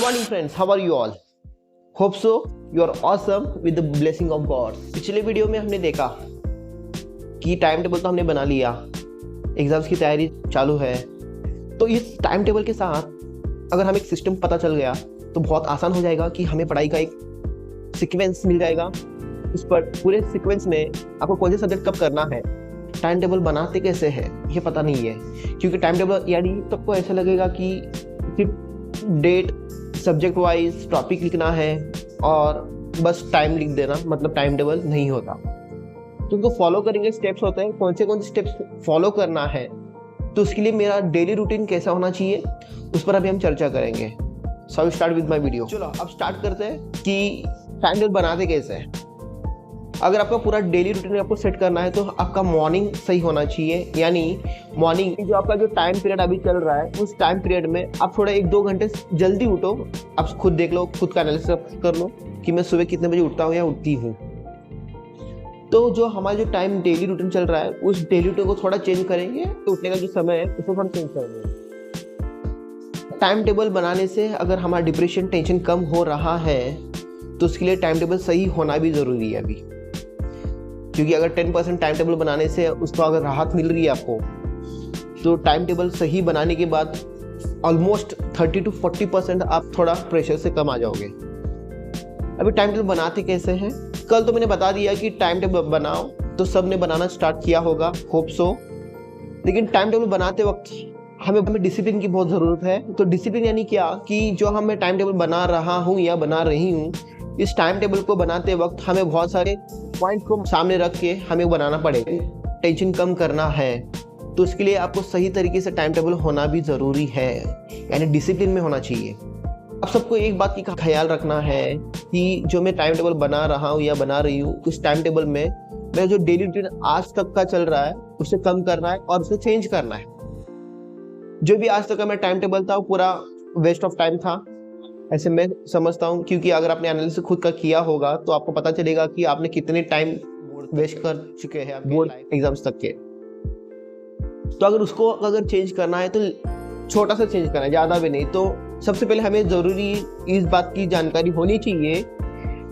morning friends, how are you all? Hope so you are awesome with the blessing of God. पिछले video में हमने देखा कि time table तो हमने बना लिया, एग्जाम्स की तैयारी चालू है। तो इस टाइम टेबल के साथ अगर हमें एक सिस्टम पता चल गया तो बहुत आसान हो जाएगा कि हमें पढ़ाई का एक सीक्वेंस मिल जाएगा। उस पर पूरे सीक्वेंस में आपको कौन से सब्जेक्ट कब करना है, टाइम टेबल बनाते कैसे है ये पता नहीं है। क्योंकि टाइम टेबल यानी तो आपको ऐसा लगेगा कि सिर्फ डेट, सब्जेक्ट वाइज टॉपिक लिखना है और बस टाइम लिख देना, मतलब टाइम टेबल नहीं होता। तो उनको फॉलो करेंगे, स्टेप्स होते हैं, कौन से स्टेप्स फॉलो करना है। तो उसके लिए मेरा डेली रूटीन कैसा होना चाहिए उस पर अभी हम चर्चा करेंगे। So I start with my video. चलो अब स्टार्ट करते हैं कि टाइम टेबल बनाते कैसे हैं। अगर आपका पूरा डेली रूटीन आपको सेट करना है तो आपका मॉर्निंग सही होना चाहिए। यानी मॉर्निंग जो आपका जो टाइम पीरियड अभी चल रहा है उस टाइम पीरियड में आप थोड़ा 1-2 घंटे जल्दी उठो। आप खुद देख लो, खुद का एनालिसिस कर लो कि मैं सुबह कितने बजे उठता हूँ या उठती हूँ। तो जो हमारा जो टाइम डेली रूटीन चल रहा है उस डेली रूटीन को थोड़ा चेंज करेंगे। तो उठने का जो समय है उसको थोड़ा चेंज करेंगे। टाइम टेबल बनाने से अगर हमारा डिप्रेशन, टेंशन कम हो रहा है तो उसके लिए टाइम टेबल सही होना भी ज़रूरी है अभी। क्योंकि अगर 10% टाइम टेबल बनाने से उसको अगर राहत मिल रही है आपको, तो टाइम टेबल सही बनाने के बाद ऑलमोस्ट 30 to 40% आप थोड़ा प्रेशर से कम आ जाओगे। अभी टाइम टेबल बनाते कैसे हैं? कल तो मैंने बता दिया कि टाइम टेबल बनाओ, तो सब ने बनाना स्टार्ट किया होगा, होप सो। लेकिन टाइम टेबल बनाते वक्त हमें डिसिप्लिन की बहुत ज़रूरत है। तो डिसिप्लिन यानी क्या कि जो मैं टाइम टेबल बना रहा हूँ या बना रही हूँ, इस टाइम टेबल को बनाते वक्त हमें बहुत सारे पॉइंट को सामने रख के हमें बनाना पड़ेगा। टेंशन कम करना है तो उसके लिए आपको सही तरीके से टाइम टेबल होना भी ज़रूरी है, यानी डिसिप्लिन में होना चाहिए। आप सबको एक बात का ख्याल रखना है कि जो मैं टाइम टेबल बना रहा हूँ या बना रही हूँ, उस टाइम टेबल में मेरा जो डेली रूटीन आज तक का चल रहा है उसे कम करना है और उसे चेंज करना है। जो भी आज तक का मेरा टाइम टेबल था वो पूरा वेस्ट ऑफ टाइम था, ऐसे मैं समझता हूँ। क्योंकि अगर आपने एनालिसिस खुद का किया होगा तो आपको पता चलेगा कि आपने कितने टाइम वेस्ट कर चुके हैं बोर्ड एग्जाम्स तक के। तो अगर उसको अगर चेंज करना है तो छोटा सा चेंज करना है, ज़्यादा भी नहीं। तो सबसे पहले हमें ज़रूरी इस बात की जानकारी होनी चाहिए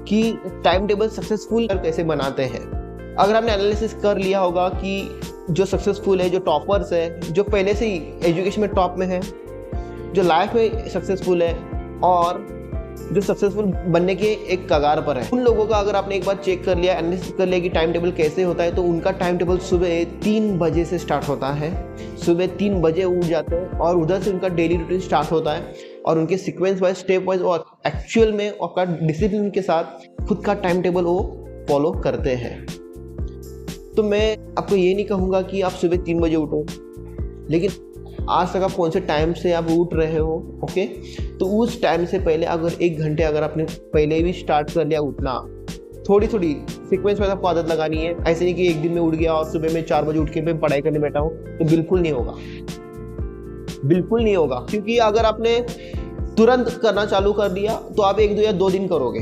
कि टाइम टेबल सक्सेसफुल कैसे बनाते हैं। अगर आपने एनालिसिस कर लिया होगा कि जो सक्सेसफुल है, जो टॉपर्स है, जो पहले से ही एजुकेशन में टॉप में है, जो लाइफ में सक्सेसफुल है और जो सक्सेसफुल बनने के एक कगार पर है, उन लोगों का अगर आपने एक बार चेक कर लिया, एनालिसिस कर लिया कि टाइम टेबल कैसे होता है, तो उनका टाइम टेबल सुबह 3 बजे से स्टार्ट होता है। सुबह 3 बजे उठ जाते हैं और उधर से उनका डेली रूटीन स्टार्ट होता है और उनके सीक्वेंस वाइज, स्टेप वाइज और एक्चुअल में आपका डिसिप्लिन के साथ खुद का टाइम टेबल वो फॉलो करते हैं। तो मैं आपको ये नहीं कहूँगा कि आप सुबह 3 बजे उठो, लेकिन आज तक आप कौन से टाइम से आप उठ रहे हो, ओके? तो उस टाइम से पहले अगर 1 घंटे अगर आपने पहले भी स्टार्ट कर लिया उठना, थोड़ी थोड़ी सीक्वेंस में आपको आदत लगानी है। ऐसे नहीं कि एक दिन में उठ गया और सुबह में 4 बजे उठ के मैं पढ़ाई करने बैठा हूँ, तो बिल्कुल नहीं होगा, बिल्कुल नहीं होगा। क्योंकि अगर आपने तुरंत करना चालू कर दिया तो आप 1 या 2 दिन करोगे,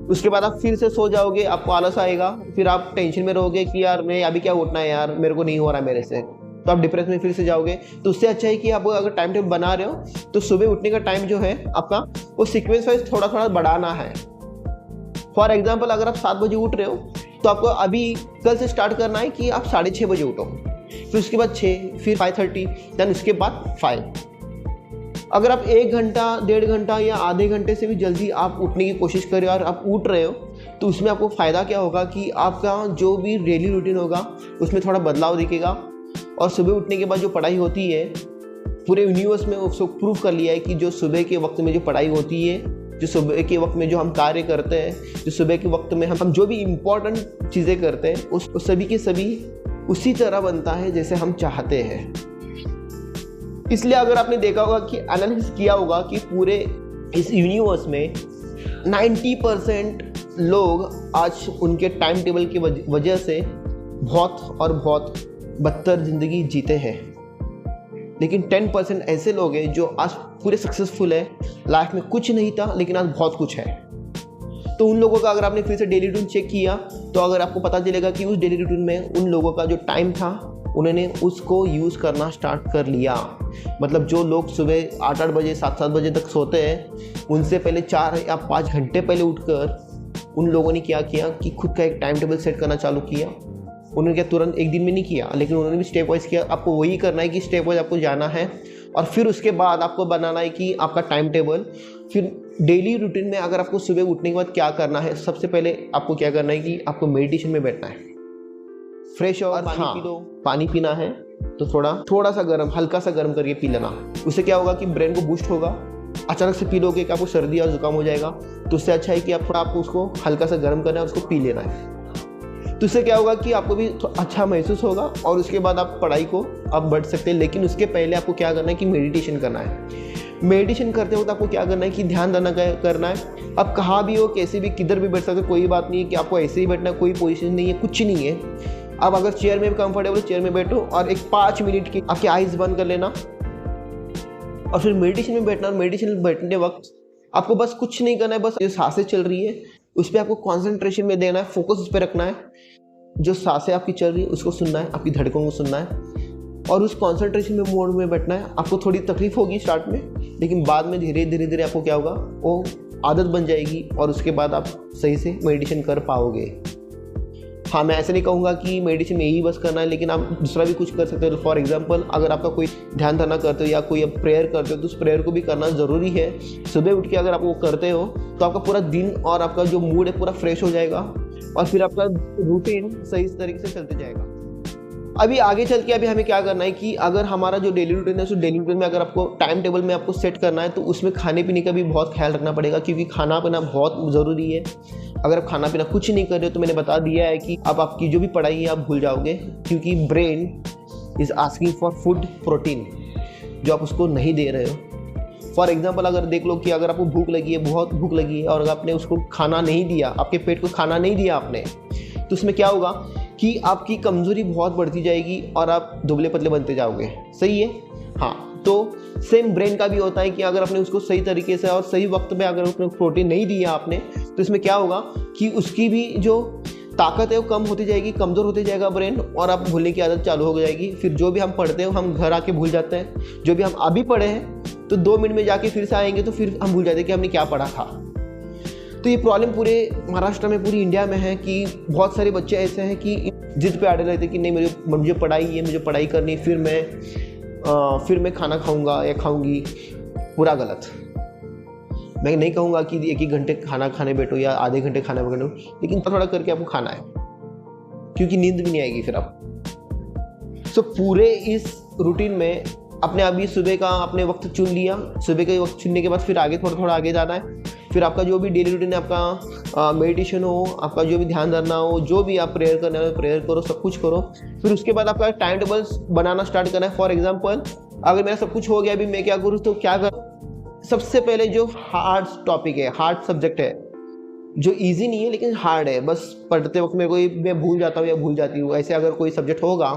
उसके बाद आप फिर से सो जाओगे, आपको आलस आएगा, फिर आप टेंशन में रहोगे कि यार मैं अभी क्या उठना है यार, मेरे को नहीं हो रहा है मेरे से, तो आप डिप्रेशन में फिर से जाओगे। तो उससे अच्छा है कि आप अगर टाइम टेबल बना रहे हो तो सुबह उठने का टाइम जो है आपका वो सीक्वेंस वाइज थोड़ा थोड़ा बढ़ाना है। फॉर एग्जांपल अगर आप 7 बजे उठ रहे हो तो आपको अभी कल से स्टार्ट करना है कि आप 6:30 बजे उठो, फिर उसके बाद 6, फिर 5:30, देन उसके बाद 5। अगर आप 1 घंटा, 1.5 घंटा या आधे घंटे से भी जल्दी आप उठने की कोशिश करें और आप उठ रहे हो तो उसमें आपको फ़ायदा क्या होगा कि आपका जो भी डेली रूटीन होगा उसमें थोड़ा बदलाव दिखेगा। और सुबह उठने के बाद जो पढ़ाई होती है, पूरे यूनिवर्स में उसको प्रूव कर लिया है कि जो सुबह के वक्त में जो पढ़ाई होती है, जो सुबह के वक्त में जो हम कार्य करते हैं, जो सुबह के वक्त में हम जो भी इम्पोर्टेंट चीज़ें करते हैं, उस सभी के सभी उसी तरह बनता है जैसे हम चाहते हैं। इसलिए अगर आपने देखा होगा कि एनालिसिस किया होगा कि पूरे इस यूनिवर्स में 90% लोग आज उनके टाइम टेबल की वजह से बहुत और बहुत बदतर ज़िंदगी जीते हैं। लेकिन 10% ऐसे लोग हैं जो आज पूरे सक्सेसफुल है, लाइफ में कुछ नहीं था लेकिन आज बहुत कुछ है। तो उन लोगों का अगर आपने फिर से डेली रूटीन चेक किया तो अगर आपको पता चलेगा कि उस डेली रूटीन में उन लोगों का जो टाइम था उन्होंने उसको यूज़ करना स्टार्ट कर लिया। मतलब जो लोग सुबह 8-8 बजे 7-7 बजे तक सोते हैं, उनसे पहले 4 या 5 घंटे पहले उठकर उन लोगों ने क्या किया कि खुद का एक टाइम टेबल सेट करना चालू किया। उन्होंने क्या तुरंत एक दिन में नहीं किया, लेकिन उन्होंने भी स्टेप वाइज किया। आपको वही करना है कि स्टेप वाइज आपको जाना है और फिर उसके बाद आपको बनाना है कि आपका टाइम टेबल। फिर डेली रूटीन में अगर आपको सुबह उठने के बाद क्या करना है, सबसे पहले आपको क्या करना है कि आपको मेडिटेशन में बैठना है, फ्रेश और पानी पी लो। पानी पीना है तो थोड़ा सा गर्म, हल्का सा गर्म करके पी लेना। उससे क्या होगा कि ब्रेन को बूस्ट होगा। अचानक से पी लोगे कि आपको सर्दी और जुकाम हो जाएगा, तो उससे अच्छा है कि आप थोड़ा आपको उसको हल्का सा गर्म करना है, उसको पी लेना है। तो इससे क्या होगा कि आपको भी अच्छा महसूस होगा और उसके बाद आप पढ़ाई को आप बढ़ सकते हैं। लेकिन उसके पहले आपको क्या करना है कि मेडिटेशन करना है। मेडिटेशन करते वक्त आपको क्या करना है कि ध्यान देना करना है। आप कहाँ भी हो, कैसे भी, किधर भी बैठ सकते हो, कोई बात नहीं है कि आपको ऐसे ही बैठना है, कोई पोजीशन नहीं है, कुछ नहीं है। आप अगर चेयर में कंफर्टेबल चेयर में बैठो और एक 5 मिनट की आपकी आइज़ बंद कर लेना और फिर मेडिटेशन में बैठना। मेडिटेशन में बैठने वक्त आपको बस कुछ नहीं करना है, बस जो सांसें चल रही है उस पर आपको कॉन्सेंट्रेशन में देना है, फोकस उस पर रखना है। जो सांसें आपकी चल रही है उसको सुनना है, आपकी धड़कनों को सुनना है और उस कॉन्सेंट्रेशन में मोड में बैठना है। आपको थोड़ी तकलीफ होगी स्टार्ट में, लेकिन बाद में धीरे धीरे आपको क्या होगा, वो आदत बन जाएगी और उसके बाद आप सही से मेडिटेशन कर पाओगे। हाँ, मैं ऐसे नहीं कहूँगा कि मेडिटेशन में यही बस करना है, लेकिन आप दूसरा भी कुछ कर सकते हो। फॉर एग्जांपल, अगर आपका कोई ध्यान धारणा करते हो या कोई आप प्रेयर करते हो तो उस प्रेयर को भी करना ज़रूरी है। सुबह उठ के अगर आप वो करते हो तो आपका पूरा दिन और आपका जो मूड है पूरा फ्रेश हो जाएगा और फिर आपका रूटीन सही तरीके से चलते जाएगा। अभी आगे चल के हमें क्या करना है कि अगर हमारा जो डेली रूटीन है उस डेली रूटीन में अगर आपको टाइम टेबल में आपको सेट करना है तो उसमें खाने पीने का भी बहुत ख्याल रखना पड़ेगा, क्योंकि खाना पीना बहुत ज़रूरी है। अगर आप खाना पीना कुछ नहीं कर रहे हो तो मैंने बता दिया है कि अब आपकी जो भी पढ़ाई है आप भूल जाओगे, क्योंकि brain is asking for food protein जो आप उसको नहीं दे रहे हो। फॉर एग्जाम्पल, अगर देख लो कि अगर आपको भूख लगी है, बहुत भूख लगी है और अगर आपने उसको खाना नहीं दिया, आपके पेट को खाना नहीं दिया आपने, तो उसमें क्या होगा कि आपकी कमज़ोरी बहुत बढ़ती जाएगी और आप दुबले पतले बनते जाओगे। सही है? हाँ, तो सेम ब्रेन का भी होता है कि अगर आपने उसको सही तरीके से और सही वक्त में अगर उसने प्रोटीन नहीं दिया आपने, तो इसमें क्या होगा कि उसकी भी जो ताकत है वो कम होती जाएगी, कमज़ोर होते जाएगा ब्रेन और आप भूलने की आदत चालू हो जाएगी। फिर जो भी हम पढ़ते हैं हम घर आके भूल जाते हैं। जो भी हम अभी पढ़े हैं तो 2 मिनट में जाके फिर से आएंगे तो फिर हम भूल जाते हैं कि हमने क्या पढ़ा था। तो ये प्रॉब्लम पूरे महाराष्ट्र में, पूरी इंडिया में है कि बहुत सारे बच्चे ऐसे हैं कि जिद पे अड़े रहते हैं कि नहीं मुझे पढ़ाई है, मुझे पढ़ाई करनी, फिर मैं खाना खाऊंगा या खाऊंगी। पूरा गलत। मैं नहीं कहूँगा कि 1-1 घंटे खाना खाने बैठो या आधे घंटे खाना बैठो, लेकिन थोड़ा करके आपको खाना है, क्योंकि नींद भी नहीं आएगी फिर आप। सो पूरे इस रूटीन में अपने अभी सुबह का आपने वक्त चुन लिया। सुबह का वक्त चुनने के बाद फिर आगे थोड़ा आगे जाना है। फिर आपका जो भी डेली रूटीन है, आपका मेडिटेशन हो, आपका जो भी ध्यान धरना हो, जो भी आप प्रेयर करना हो प्रेयर करो, सब कुछ करो। फिर उसके बाद आपका टाइम टेबल बनाना स्टार्ट करना है। फॉर एग्जांपल, अगर मेरा सब कुछ हो गया, अभी मैं क्या करूँ तो क्या कर, सबसे पहले जो हार्ड टॉपिक है, हार्ड सब्जेक्ट है, जो इजी नहीं है लेकिन हार्ड है, बस पढ़ते वक्त मेरे को मैं भूल जाता हूँ या भूल जाती हूँ, ऐसे अगर कोई सब्जेक्ट होगा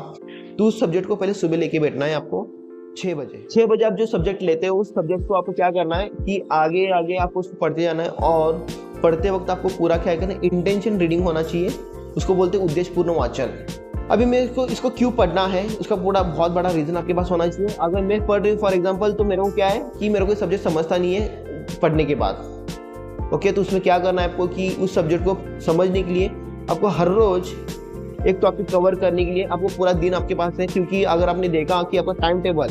तो उस सब्जेक्ट को पहले सुबह लेके बैठना है आपको 6 बजे आप जो सब्जेक्ट लेते हो उस सब्जेक्ट को आपको क्या करना है कि आगे आगे आपको उसको पढ़ते जाना है। और पढ़ते वक्त आपको पूरा क्या करना है, इंटेंशन रीडिंग होना चाहिए। उसको बोलते हैं उद्देश्यपूर्ण वाचन। अभी मेरे इसको क्यों पढ़ना है, उसका पूरा बहुत बड़ा रीज़न आपके पास होना चाहिए। अगर मैं पढ़ रही हूँ फॉर एग्जाम्पल, तो मेरे को क्या है कि मेरे को सब्जेक्ट समझता नहीं है पढ़ने के बाद। ओके, तो उसमें क्या करना है आपको कि उस सब्जेक्ट को समझने के लिए आपको हर रोज़ एक टॉपिक कवर करने के लिए आपको पूरा दिन आपके पास है। क्योंकि अगर आपने देखा कि आपका टाइम टेबल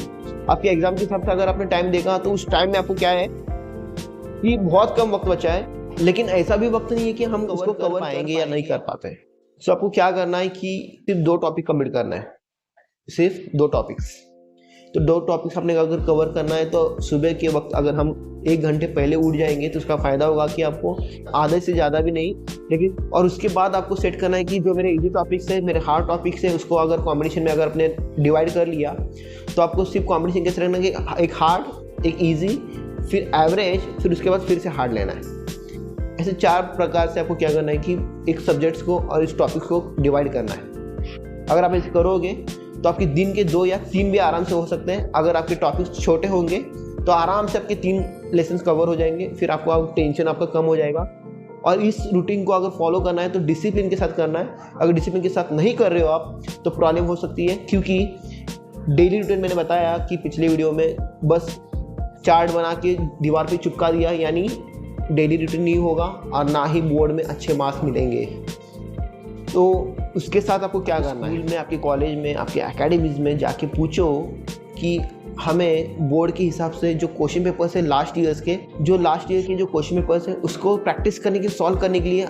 आपके एग्जाम के हिसाब से अगर आपने टाइम देखा तो उस टाइम में आपको क्या है कि बहुत कम वक्त बचा है, लेकिन ऐसा भी वक्त नहीं है कि हम उसको कवर पाएंगे या नहीं कर पाते। सो आपको क्या करना है कि सिर्फ 2 टॉपिक कंप्लीट करना है, सिर्फ 2 टॉपिक्स। तो 2 टॉपिक्स आपने अगर कवर करना है तो सुबह के वक्त अगर हम 1 घंटे पहले उठ जाएंगे तो उसका फ़ायदा होगा कि आपको आधे से ज़्यादा भी नहीं, लेकिन और उसके बाद आपको सेट करना है कि जो मेरे इजी टॉपिक्स है, मेरे हार्ड टॉपिक्स है, उसको अगर कॉम्बिनेशन में अगर आपने डिवाइड कर लिया तो आपको सिर्फ कॉम्बिनेशन कैसे रखना है कि एक हार्ड, एक ईजी, फिर एवरेज, फिर उसके बाद फिर से हार्ड लेना है। ऐसे 4 प्रकार से आपको क्या करना है कि एक सब्जेक्ट्स को और इस टॉपिक्स को डिवाइड करना है। अगर आप ऐसे करोगे तो आपके दिन के 2 या 3 भी आराम से हो सकते हैं। अगर आपके टॉपिक्स छोटे होंगे तो आराम से आपके 3 लेसन कवर हो जाएंगे, फिर आपको टेंशन आपका कम हो जाएगा। और इस रूटीन को अगर फॉलो करना है तो डिसिप्लिन के साथ करना है। अगर डिसिप्लिन के साथ नहीं कर रहे हो आप तो प्रॉब्लम हो सकती है, क्योंकि डेली रूटीन मैंने बताया कि पिछले वीडियो में बस चार्ट बना के दीवार पे चिपका दिया, यानी डेली रूटीन नहीं होगा और ना ही बोर्ड में अच्छे मार्क्स मिलेंगे। तो उसके साथ आपको क्या करना है, में आपके कॉलेज में आपके एकेडमीज में जाके पूछो कि हमें बोर्ड के हिसाब से जो क्वेश्चन पेपर्स है लास्ट ईयर के जो क्वेश्चन पेपर्स हैं उसको प्रैक्टिस करने के सॉल्व करने के लिए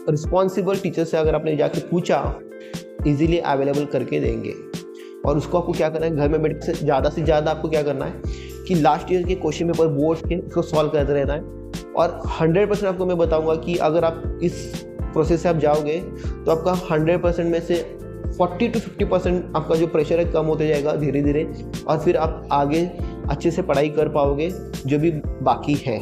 रिस्पॉन्सिबल टीचर से अगर आपने जाके पूछा इजीली अवेलेबल करके देंगे। और उसको आपको क्या करना है, घर में बैठ से ज़्यादा आपको क्या करना है कि लास्ट ईयर के क्वेश्चन पेपर बोर्ड के उसको सॉल्व करते रहना है। और 100% आपको मैं बताऊंगा कि अगर आप इस प्रोसेस से आप जाओगे तो आपका 100% में से 40 to 50% आपका जो प्रेशर है कम होते जाएगा धीरे धीरे, और फिर आप आगे अच्छे से पढ़ाई कर पाओगे जो भी बाकी है।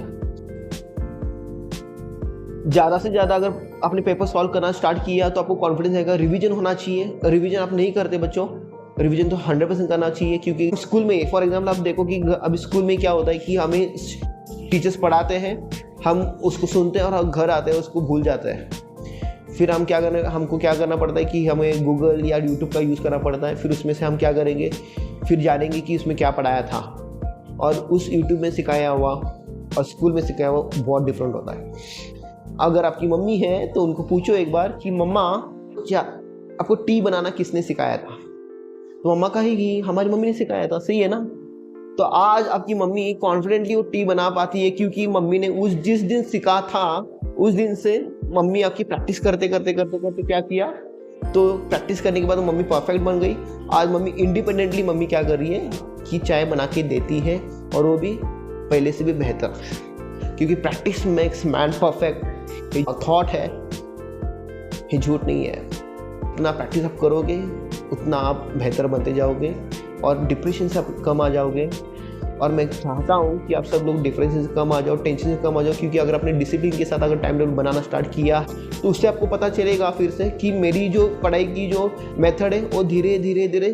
ज़्यादा से ज़्यादा अगर आपने पेपर सॉल्व करना स्टार्ट किया तो आपको कॉन्फिडेंस आएगा। रिवीजन होना चाहिए, रिवीजन आप नहीं करते बच्चों, रिवीजन तो 100% करना चाहिए। क्योंकि स्कूल में फॉर एग्जाम्पल आप देखो कि अब स्कूल में क्या होता है कि हमें टीचर्स पढ़ाते हैं, हम उसको सुनते हैं और घर आते हैं उसको भूल जाते हैं। फिर हमको क्या करना पड़ता है कि हमें गूगल या यूट्यूब का यूज़ करना पड़ता है। फिर उसमें से हम क्या करेंगे, फिर जानेंगे कि उसमें क्या पढ़ाया था, और उस यूट्यूब में सिखाया हुआ और स्कूल में सिखाया हुआ बहुत डिफरेंट होता है। अगर आपकी मम्मी है तो उनको पूछो एक बार कि मम्मा क्या आपको टी बनाना किसने सिखाया था, तो मम्मा कहेगी हमारी मम्मी ने सिखाया था। सही है ना। तो आज आपकी मम्मी कॉन्फिडेंटली वो टी बना पाती है क्योंकि मम्मी ने जिस दिन सिखा था उस दिन से मम्मी आपकी प्रैक्टिस करते क्या किया, तो प्रैक्टिस करने के बाद मम्मी परफेक्ट बन गई। आज मम्मी इंडिपेंडेंटली मम्मी क्या कर रही है कि चाय बना के देती है, और वो भी पहले से भी बेहतर, क्योंकि practice makes man perfect thought है, ये झूठ नहीं है। उतना प्रैक्टिस आप करोगे उतना आप बेहतर बनते जाओगे और डिप्रेशन से आप कम आ जाओगे। और मैं चाहता हूँ कि आप सब लोग डिप्रेशन से कम आ जाओ, टेंशन से कम आ जाओ, क्योंकि अगर आपने डिसिप्लिन के साथ अगर टाइम टेबल बनाना स्टार्ट किया तो उससे आपको पता चलेगा फिर से कि मेरी जो पढ़ाई की जो मेथड है वो धीरे धीरे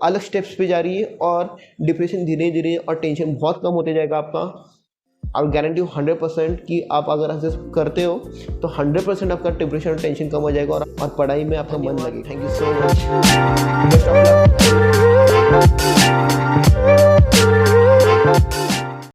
अलग स्टेप्स पे जा रही है, और डिप्रेशन धीरे धीरे और टेंशन बहुत कम होते जाएगा आपका। आप गारंटी 100% कि आप अगर ऐसे करते हो तो 100% आपका डिप्रेशन और टेंशन कम हो जाएगा और पढ़ाई में आपका मन लगेगा। Thank you so much.